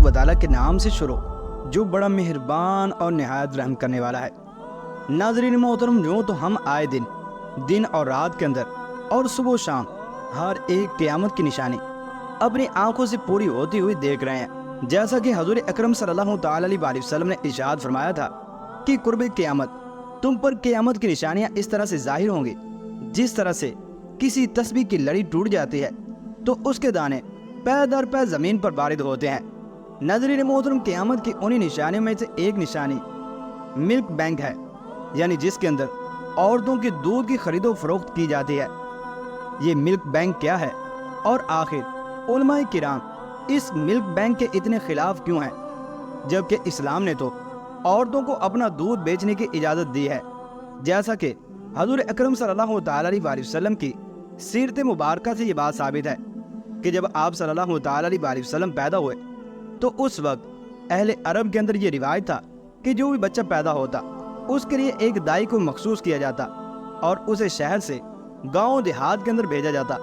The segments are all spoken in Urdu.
و تعالیٰ کے نام سے شروع جو بڑا مہربان اور نہایت رحم کرنے والا ہے۔ ناظرین محترم، یوں تو ہم آئے دن اور رات کے اندر اور صبح و شام ہر ایک قیامت کی نشانی اپنی آنکھوں سے پوری ہوتی ہوئی دیکھ رہے ہیں، جیسا کہ حضور اکرم صلی اللہ تعالیٰ علیہ وسلم نے ارشاد فرمایا تھا کہ قرب قیامت تم پر قیامت کی نشانیاں اس طرح سے ظاہر ہوں گی جس طرح سے کسی تسبیح کی لڑی ٹوٹ جاتی ہے تو اس کے دانے پے در پے زمین پر وارد ہوتے ہیں۔ ناظرین محترم، قیامت کی انہی نشانیوں میں سے ایک نشانی ملک بینک ہے، یعنی جس کے اندر عورتوں کے دودھ کی خرید و فروخت کی جاتی ہے۔ یہ ملک بینک کیا ہے اور آخر علماء کرام اس ملک بینک کے اتنے خلاف کیوں ہیں، جبکہ اسلام نے تو عورتوں کو اپنا دودھ بیچنے کی اجازت دی ہے، جیسا کہ حضور اکرم صلی اللہ تعالیٰ علیہ وسلم کی سیرت مبارکہ سے یہ بات ثابت ہے کہ جب آپ صلی اللہ تعالیٰ علیہ وسلم پیدا ہوئے تو اس وقت اہل عرب کے اندر یہ روایت تھا کہ جو بھی بچہ پیدا ہوتا اس کے لیے ایک دائی کو مخصوص کیا جاتا اور اسے شہر سے گاؤں دیہات کے اندر بھیجا جاتا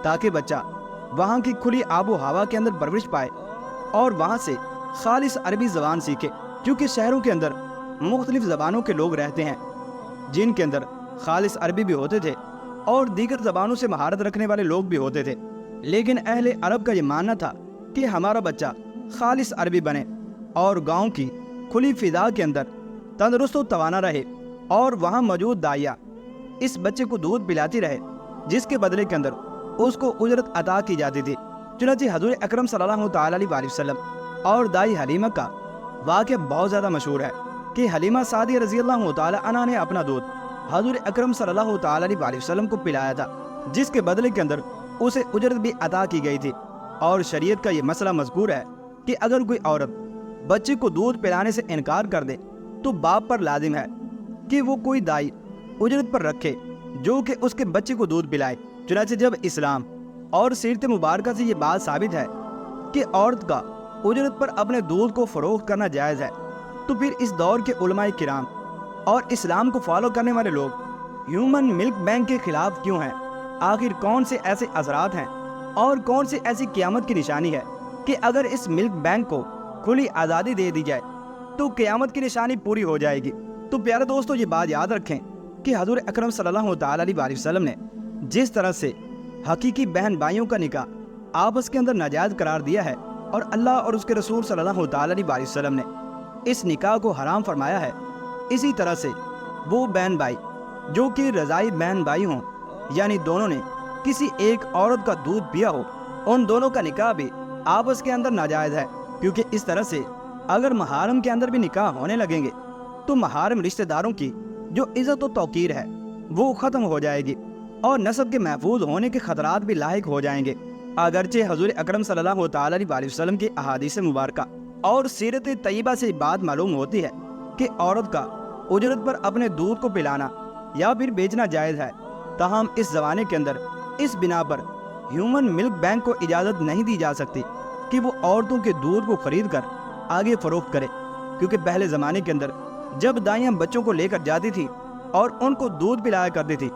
تاکہ بچہ وہاں کی کھلی آب و ہوا کے اندر پرورش پائے اور وہاں سے خالص عربی زبان سیکھے، کیونکہ شہروں کے اندر مختلف زبانوں کے لوگ رہتے ہیں جن کے اندر خالص عربی بھی ہوتے تھے اور دیگر زبانوں سے مہارت رکھنے والے لوگ بھی ہوتے تھے، لیکن اہل عرب کا یہ ماننا تھا کہ ہمارا بچہ خالص عربی بنے اور گاؤں کی کھلی فضا کے اندر تندرست و توانا رہے اور وہاں موجود دائیا اس بچے کو دودھ پلاتی رہے، جس کے بدلے کے اندر اس کو اجرت عطا کی جاتی تھی۔ چنانچہ حضور اکرم صلی اللہ تعالیٰ علیہ وسلم اور دائی حلیمہ کا واقعہ بہت زیادہ مشہور ہے کہ حلیمہ سعدیہ رضی اللہ تعالیٰ عنہ نے اپنا دودھ حضور اکرم صلی اللہ تعالیٰ علیہ وسلم کو پلایا تھا، جس کے بدلے کے اندر اسے اجرت بھی عطا کی گئی تھی۔ اور شریعت کا یہ مسئلہ مذکور ہے کہ اگر کوئی عورت بچے کو دودھ پلانے سے انکار کر دے تو باپ پر لازم ہے کہ وہ کوئی دائی اجرت پر رکھے جو کہ اس کے بچے کو دودھ پلائے۔ چنانچہ جب اسلام اور سیرت مبارکہ سے یہ بات ثابت ہے کہ عورت کا اجرت پر اپنے دودھ کو فروخت کرنا جائز ہے، تو پھر اس دور کے علماء کرام اور اسلام کو فالو کرنے والے لوگ ہیومن ملک بینک کے خلاف کیوں ہیں؟ آخر کون سے ایسے اثرات ہیں اور کون سی ایسی قیامت کی نشانی ہے کہ اگر اس ملک بینک کو کھلی آزادی دے دی جائے تو قیامت کی نشانی پوری ہو جائے گی؟ تو پیارے دوستو، یہ بات یاد رکھیں کہ حضور اکرم صلی اللہ تعالیٰ علیہ وسلم نے جس طرح سے حقیقی بہن بھائیوں کا نکاح آپس کے اندر ناجائز قرار دیا ہے اور اللہ اور اس کے رسول صلی اللہ تعالیٰ علیہ وسلم نے اس نکاح کو حرام فرمایا ہے، اسی طرح سے وہ بہن بھائی جو کہ رضائی بہن بھائی ہوں، یعنی دونوں نے کسی ایک عورت کا دودھ پیا ہو، ان دونوں کا نکاح بھی آپس کے اندر ناجائز ہے، کیونکہ اس طرح سے اگر محارم کے اندر بھی نکاح ہونے لگیں گے تو محارم رشتہ داروں کی جو عزت و توقیر ہے وہ ختم ہو جائے گی اور نسب کے محفوظ ہونے کے خطرات بھی لاحق ہو جائیں گے۔ اگرچہ حضور اکرم صلی اللہ تعالیٰ علیہ وسلم کی احادیث مبارکہ اور سیرت طیبہ سے بات معلوم ہوتی ہے کہ عورت کا اجرت پر اپنے دودھ کو پلانا یا پھر بیچنا جائز ہے، تاہم اس زمانے کے اندر اس بنا پر ہیومن ملک بینک کو اجازت نہیں دی جا سکتی کہ وہ عورتوں کے دودھ کو خرید کر آگے فروخت کرے، کیونکہ پہلے زمانے کے اندر جب دائیاں بچوں کو لے کر جاتی تھی اور ان کو دودھ پلایا کرتی تھی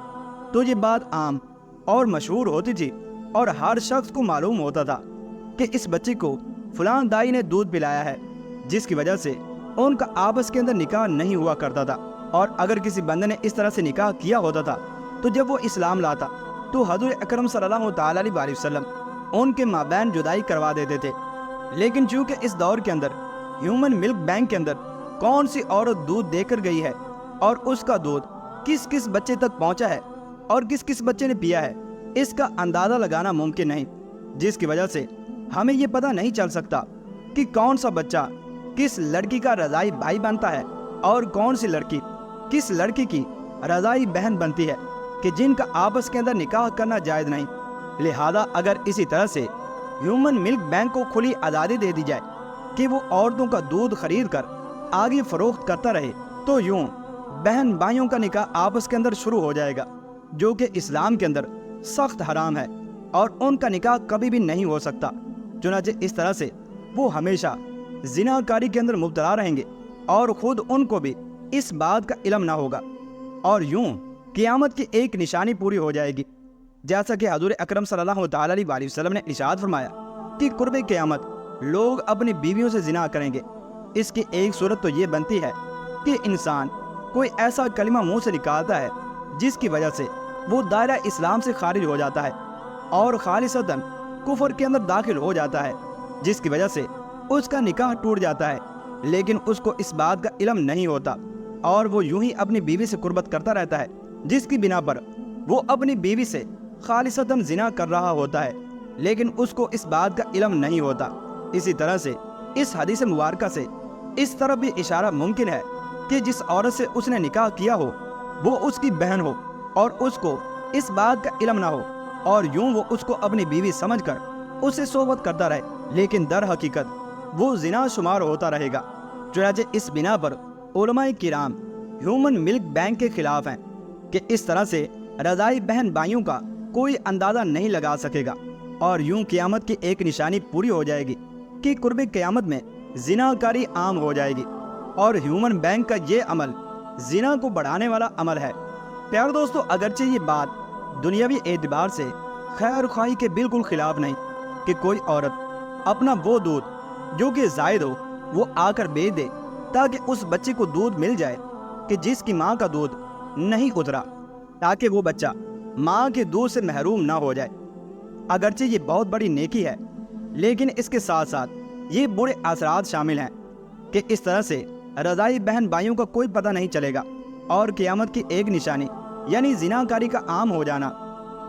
تو یہ بات عام اور مشہور ہوتی تھی اور ہر شخص کو معلوم ہوتا تھا کہ اس بچے کو فلاں دائی نے دودھ پلایا ہے، جس کی وجہ سے ان کا آپس کے اندر نکاح نہیں ہوا کرتا تھا۔ اور اگر کسی بندے نے اس طرح سے نکاح کیا ہوتا تھا تو جب وہ اسلام لاتا تو حضور اکرم صلی اللہ تعالیٰ علیہ وسلم ان کے مابین جدائی کروا دیتے تھے، لیکن چونکہ اس دور کے اندر ہیومن ملک بینک کے اندر کون سی عورت دودھ دے کر گئی ہے اور اس کا دودھ کس کس بچے تک پہنچا ہے اور کس کس بچے نے پیا ہے، اس کا اندازہ لگانا ممکن نہیں، جس کی وجہ سے ہمیں یہ پتہ نہیں چل سکتا کہ کون سا بچہ کس لڑکی کا رضائی بھائی بنتا ہے اور کون سی لڑکی کس لڑکی کی رضائی بہن بنتی ہے، کہ جن کا آپس کے اندر نکاح کرنا جائز نہیں۔ لہذا اگر اسی طرح سے ہیومن ملک بینک کو کھلی آزادی دے دی جائے کہ وہ عورتوں کا دودھ خرید کر آگے فروخت کرتا رہے تو یوں بہن بھائیوں کا نکاح آپس کے اندر شروع ہو جائے گا، جو کہ اسلام کے اندر سخت حرام ہے اور ان کا نکاح کبھی بھی نہیں ہو سکتا۔ چنانچہ اس طرح سے وہ ہمیشہ زنا کاری کے اندر مبتلا رہیں گے اور خود ان کو بھی اس بات کا علم نہ ہوگا، اور یوں قیامت کی ایک نشانی پوری ہو جائے گی، جیسا کہ حضور اکرم صلی اللہ تعالیٰ علیہ وسلم نے ارشاد فرمایا کہ قرب قیامت لوگ اپنی بیویوں سے زنا کریں گے۔ اس کی ایک صورت تو یہ بنتی ہے کہ انسان کوئی ایسا کلمہ منہ سے نکالتا ہے جس کی وجہ سے وہ دائرہ اسلام سے خارج ہو جاتا ہے اور خالصتاً کفر کے اندر داخل ہو جاتا ہے، جس کی وجہ سے اس کا نکاح ٹوٹ جاتا ہے، لیکن اس کو اس بات کا علم نہیں ہوتا اور وہ یوں ہی اپنی بیوی سے قربت کرتا رہتا ہے، جس کی بنا پر وہ اپنی بیوی سے خالصتاً زنا کر رہا ہوتا ہے، لیکن اس کو اس بات کا علم نہیں ہوتا۔ اسی طرح سے اس حدیث مبارکہ سے اس طرح بھی اشارہ ممکن ہے کہ جس عورت سے اس نے نکاح کیا ہو وہ اس کی بہن ہو اور اس کو اس بات کا علم نہ ہو، اور یوں وہ اس کو اپنی بیوی سمجھ کر اس سے صحبت کرتا رہے، لیکن در حقیقت وہ زنا شمار ہوتا رہے گا۔ چنانچہ اس بنا پر علماء کرام ہیومن ملک بینک کے خلاف ہیں کہ اس طرح سے رضائی بہن بھائیوں کا کوئی اندازہ نہیں لگا سکے گا، اور یوں قیامت کی ایک نشانی پوری ہو جائے گی کہ قرب قیامت میں زنا کاری عام ہو جائے گی، اور ہیومن بینک کا یہ عمل زنا کو بڑھانے والا عمل ہے۔ پیارے دوستو، اگرچہ یہ بات دنیاوی اعتبار سے خیر خواہی کے بالکل خلاف نہیں کہ کوئی عورت اپنا وہ دودھ جو کہ زائد ہو وہ آ کر بیچ دے تاکہ اس بچے کو دودھ مل جائے کہ جس کی ماں کا دودھ نہیں اترا، تاکہ وہ بچہ ماں کے دودھ سے محروم نہ ہو جائے۔ اگرچہ یہ بہت بڑی نیکی ہے، لیکن اس کے ساتھ ساتھ یہ برے اثرات شامل ہیں کہ اس طرح سے رضائی بہن بھائیوں کا کوئی پتہ نہیں چلے گا، اور قیامت کی ایک نشانی یعنی زنا کاری کا عام ہو جانا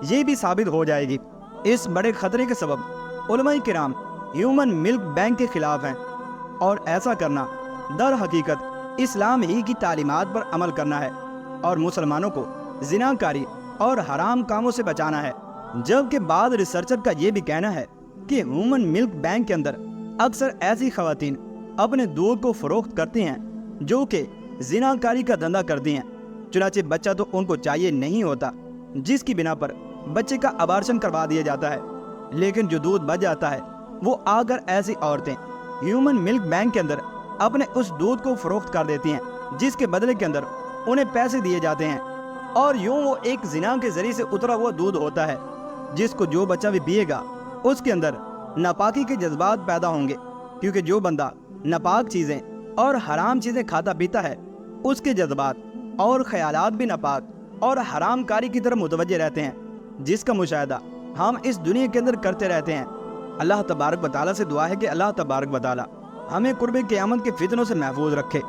یہ بھی ثابت ہو جائے گی۔ اس بڑے خطرے کے سبب علماء کرام ہیومن ملک بینک کے خلاف ہیں، اور ایسا کرنا در حقیقت اسلام ہی کی تعلیمات پر عمل کرنا ہے اور مسلمانوں کو زنا کاری اور حرام کاموں سے بچانا ہے۔ جبکہ بعض ریسرچر کا یہ بھی کہنا ہے کہ ہیومن ملک بینک کے اندر اکثر ایسی خواتین اپنے دودھ کو فروخت کرتی ہیں جو کہ زنا کاری کا دھندا کرتی ہیں، چنانچہ بچہ تو ان کو چاہیے نہیں ہوتا، جس کی بنا پر بچے کا ابارشن کروا دیا جاتا ہے، لیکن جو دودھ بچ جاتا ہے وہ آ کر ایسی عورتیں ہیومن ملک بینک کے اندر اپنے اس دودھ کو فروخت کر دیتی ہیں، جس کے بدلے کے اندر انہیں پیسے دیے جاتے ہیں، اور یوں وہ ایک زنا کے ذریعے سے اترا ہوا دودھ ہوتا ہے، جس کو جو بچہ بھی پیے گا اس کے اندر ناپاکی کے جذبات پیدا ہوں گے، کیونکہ جو بندہ ناپاک چیزیں اور حرام چیزیں کھاتا پیتا ہے اس کے جذبات اور خیالات بھی ناپاک اور حرام کاری کی طرف متوجہ رہتے ہیں، جس کا مشاہدہ ہم اس دنیا کے اندر کرتے رہتے ہیں۔ اللہ تبارک و تعالیٰ سے دعا ہے کہ اللہ تبارک و تعالیٰ ہمیں قرب قیامت کے فتنوں سے محفوظ رکھے۔